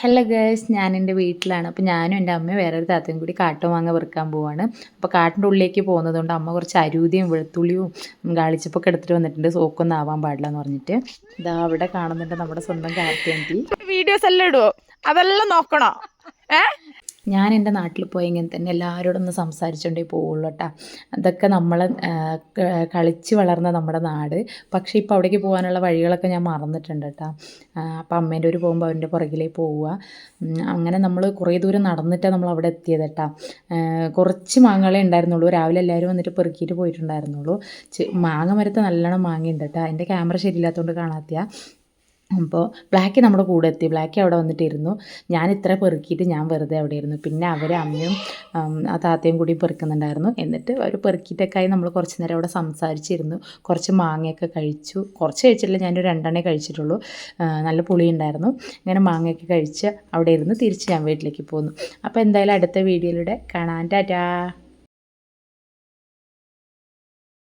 Hello girls, ഞാൻ എൻ്റെ വീട്ടിലാണ്. അപ്പോൾ ഞാനും എൻ്റെ അമ്മയും വേറൊരു താത്തയും കൂടി കാട്ടുമാങ്ങ പെറുക്കാൻ പോവാണ്. അപ്പോൾ കാട്ടിൻ്റെ ഉള്ളിലേക്ക് പോകുന്നത് കൊണ്ട് അമ്മ കുറച്ച് അരൂതിയും വെളുത്തുള്ളിയും ഗാളിച്ചപ്പൊക്കെ എടുത്തിട്ട് വന്നിട്ടുണ്ട്, സോക്കൊന്നും ആവാൻ പാടില്ല എന്ന് പറഞ്ഞിട്ട്. ഇതാ അവിടെ കാണുന്നുണ്ട് നമ്മുടെ സ്വന്തം കാർത്തിയാൻറ്റി. വീഡിയോസ് എല്ലാം ഇടുവോ? അതെല്ലാം നോക്കണോ? ഞാൻ എൻ്റെ നാട്ടിൽ പോയി ഇങ്ങനെ തന്നെ എല്ലാവരോടും ഒന്ന് സംസാരിച്ചുകൊണ്ടേ പോവുള്ളൂ കേട്ടോ. അതൊക്കെ നമ്മൾ കളിച്ച് വളർന്ന നമ്മുടെ നാട്. പക്ഷേ ഇപ്പോൾ അവിടേക്ക് പോകാനുള്ള വഴികളൊക്കെ ഞാൻ മറന്നിട്ടുണ്ട് കേട്ടോ. അപ്പോൾ അമ്മേൻ്റെ ഒരു പോകുമ്പോൾ അവൻ്റെ പുറകിലേ പോവുക. അങ്ങനെ നമ്മൾ കുറേ ദൂരം നടന്നിട്ടാണ് നമ്മൾ അവിടെ എത്തിയത് കേട്ടോ. കുറച്ച് മാങ്ങകളെ ഉണ്ടായിരുന്നുള്ളൂ. രാവിലെ എല്ലാവരും വന്നിട്ട് പെറുക്കിയിട്ട് പോയിട്ടുണ്ടായിരുന്നുള്ളൂ. മാങ്ങ മരത്ത് നല്ലോണം മാങ്ങയുണ്ട് കേട്ടോ. എൻ്റെ ക്യാമറ ശരിയില്ലാത്തതുകൊണ്ട് കാണാത്തിയ. അപ്പോൾ ബ്ലാക്ക് നമ്മുടെ കൂടെ എത്തി. ബ്ലാക്ക് അവിടെ വന്നിട്ടിരുന്നു. ഞാൻ ഇത്ര പെറുക്കിയിട്ട് ഞാൻ വെറുതെ അവിടെ ഇരുന്നു. പിന്നെ അവർ അമ്മയും ആ താത്തയും കൂടി പെറുക്കുന്നുണ്ടായിരുന്നു. എന്നിട്ട് അവർ പെറുക്കിയിട്ടൊക്കെ ആയി നമ്മൾ കുറച്ച് നേരം അവിടെ സംസാരിച്ചിരുന്നു. കുറച്ച് മാങ്ങയൊക്കെ കഴിച്ചു. കുറച്ച് കഴിച്ചിട്ടില്ല, ഞാനൊരു 2 കഴിച്ചിട്ടുള്ളൂ. നല്ല പുളി ഉണ്ടായിരുന്നു. ഇങ്ങനെ മാങ്ങയൊക്കെ കഴിച്ച് അവിടെ ഇരുന്ന് തിരിച്ച് ഞാൻ വീട്ടിലേക്ക് പോന്നു. അപ്പോൾ എന്തായാലും അടുത്ത വീഡിയോയിലൂടെ കാണാൻ. ടാറ്റാ.